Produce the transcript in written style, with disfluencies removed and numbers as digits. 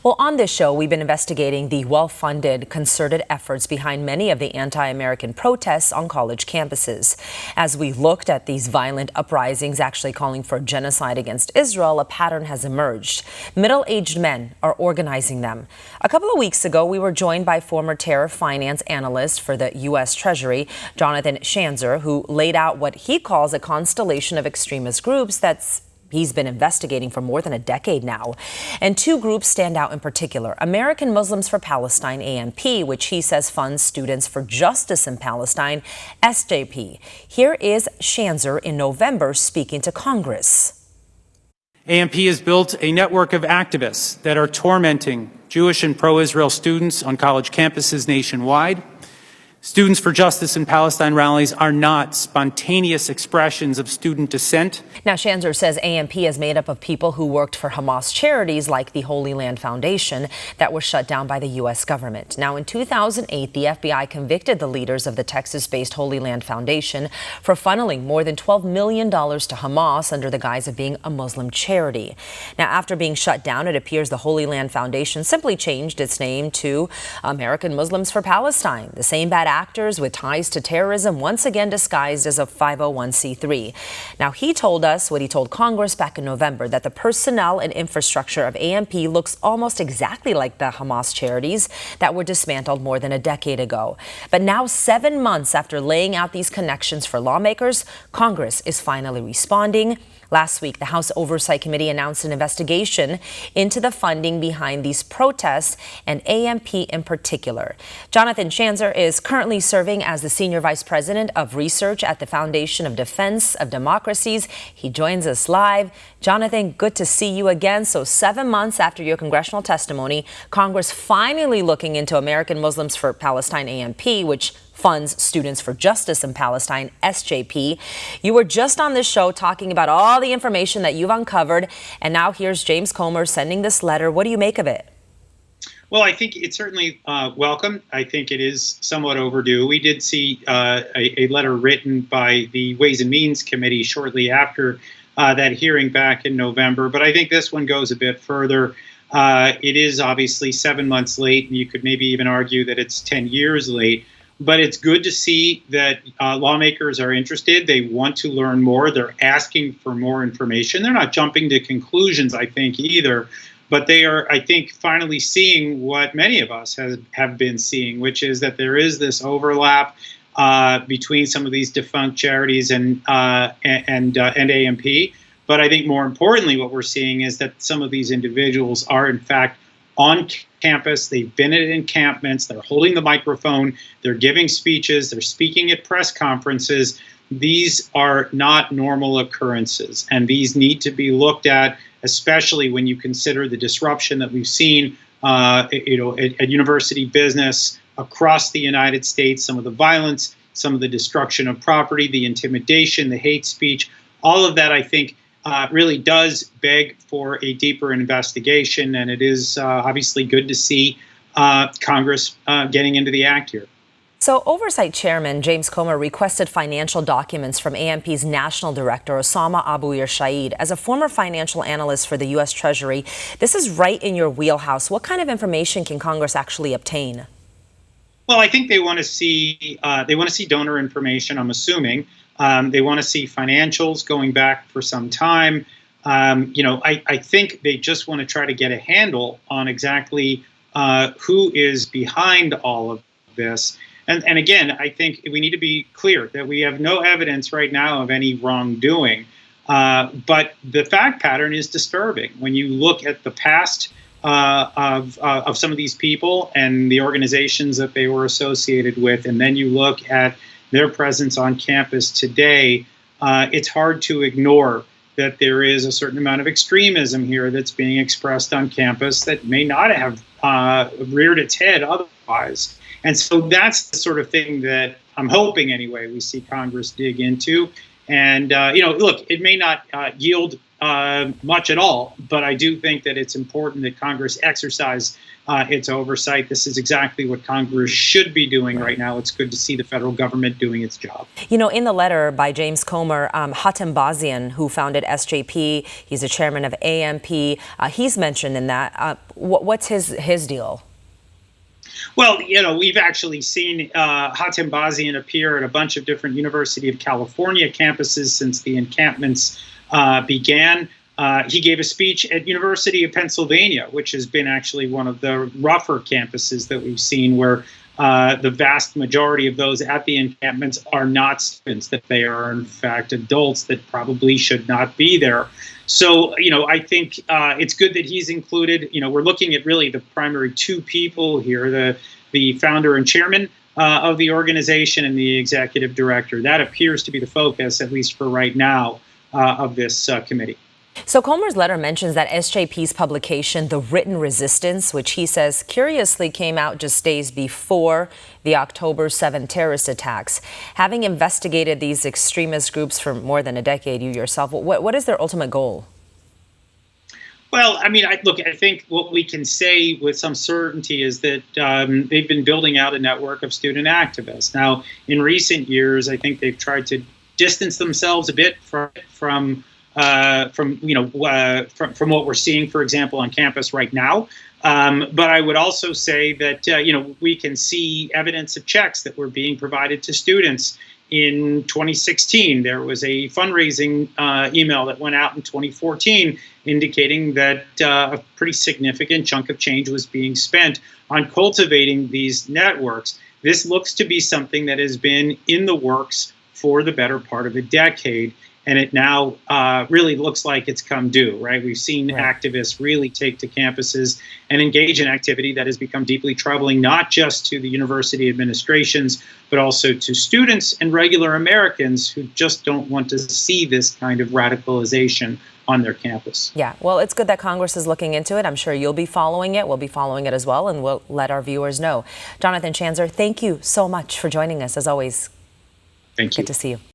Well, on this show, we've been investigating the well-funded, concerted efforts behind many of the anti-American protests on college campuses. As we looked at these violent uprisings actually calling for genocide against Israel, a pattern has emerged. Middle-aged men are organizing them. A couple of weeks ago, we were joined by former terror finance analyst for the U.S. Treasury, Jonathan Schanzer, who laid out what he calls a constellation of extremist groups he's been investigating for more than a decade now. And two groups stand out in particular. American Muslims for Palestine, AMP, which he says funds Students for Justice in Palestine, SJP. Here is Schanzer in November speaking to Congress. AMP has built a network of activists that are tormenting Jewish and pro-Israel students on college campuses nationwide. Students for Justice in Palestine rallies are not spontaneous expressions of student dissent. Now, Schanzer says AMP is made up of people who worked for Hamas charities like the Holy Land Foundation that was shut down by the U.S. government. Now, in 2008, the FBI convicted the leaders of the Texas-based Holy Land Foundation for funneling more than $12 million to Hamas under the guise of being a Muslim charity. Now, after being shut down, it appears the Holy Land Foundation simply changed its name to American Muslims for Palestine. The same bad actors with ties to terrorism once again disguised as a 501c3. Now, he told us what he told Congress back in November, that the personnel and infrastructure of AMP looks almost exactly like the Hamas charities that were dismantled more than a decade ago. But now, 7 months after laying out these connections for lawmakers, Congress is finally responding. Last week, the House Oversight Committee announced an investigation into the funding behind these protests and AMP in particular. Jonathan Schanzer is currently serving as the Senior Vice President of Research at the Foundation of Defense of Democracies. He joins us live. Jonathan, good to see you again. So 7 months after your congressional testimony, Congress finally looking into American Muslims for Palestine, AMP, which funds Students for Justice in Palestine, SJP. You were just on this show talking about all the information that you've uncovered, and now here's James Comer sending this letter. What do you make of it? Well, I think it's certainly welcome. I think it is somewhat overdue. We did see a letter written by the Ways and Means Committee shortly after that hearing back in November, but I think this one goes a bit further. It is obviously 7 months late, and you could maybe even argue that it's 10 years late. But it's good to see that lawmakers are interested. They want to learn more. They're asking for more information. They're not jumping to conclusions, I think, either. But they are, I think, finally seeing what many of us have been seeing, which is that there is this overlap between some of these defunct charities and AMP. But I think more importantly, what we're seeing is that some of these individuals are, in fact, on campus. They've been at encampments. They're holding the microphone. They're giving speeches. They're speaking at press conferences. These are not normal occurrences, and these need to be looked at, especially when you consider the disruption that we've seen, at university business across the United States. Some of the violence, some of the destruction of property, the intimidation, the hate speech. All of that, I think, really does beg for a deeper investigation, and it is obviously good to see Congress getting into the act here. So Oversight Chairman James Comer requested financial documents from AMP's National Director, Osama Abu Yashid. As a former financial analyst for the U.S. Treasury, this is right in your wheelhouse. What kind of information can Congress actually obtain? Well, I think they want to see donor information, I'm assuming. They want to see financials going back for some time. I think they just want to try to get a handle on exactly who is behind all of this. And again, I think we need to be clear that we have no evidence right now of any wrongdoing. But the fact pattern is disturbing. When you look at the past of some of these people and the organizations that they were associated with, and then you look at their presence on campus today, it's hard to ignore that there is a certain amount of extremism here that's being expressed on campus that may not have reared its head otherwise. And so that's the sort of thing that I'm hoping, anyway, we see Congress dig into. And, look, it may not yield much at all, but I do think that it's important that Congress exercise its oversight. This is exactly what Congress should be doing right now. It's good to see the federal government doing its job. You know, in the letter by James Comer, Hatem Bazian, who founded SJP, he's the chairman of AMP, he's mentioned in that. What's his deal? Well, you know, we've actually seen Hatem Bazian appear at a bunch of different University of California campuses since the encampments began. He gave a speech at University of Pennsylvania, which has been actually one of the rougher campuses that we've seen, where the vast majority of those at the encampments are not students, that they are, in fact, adults that probably should not be there. So, you know, I think it's good that he's included. You know, we're looking at really the primary two people here, the founder and chairman of the organization and the executive director. That appears to be the focus, at least for right now, of this committee. So Comer's letter mentions that SJP's publication, The Written Resistance, which he says curiously came out just days before the October 7 terrorist attacks. Having investigated these extremist groups for more than a decade, you yourself, what is their ultimate goal? Well, I mean, I think what we can say with some certainty is that they've been building out a network of student activists. Now, in recent years, I think they've tried to distance themselves a bit from what we're seeing, for example, on campus right now. But I would also say that, we can see evidence of checks that were being provided to students. In 2016, there was a fundraising email that went out in 2014 indicating that a pretty significant chunk of change was being spent on cultivating these networks. This looks to be something that has been in the works for the better part of a decade. And it now really looks like it's come due, right? We've seen activists really take to campuses and engage in activity that has become deeply troubling, not just to the university administrations, but also to students and regular Americans who just don't want to see this kind of radicalization on their campus. Yeah, well, it's good that Congress is looking into it. I'm sure you'll be following it. We'll be following it as well, and we'll let our viewers know. Jonathan Schanzer, thank you so much for joining us, as always. Thank you. Good to see you.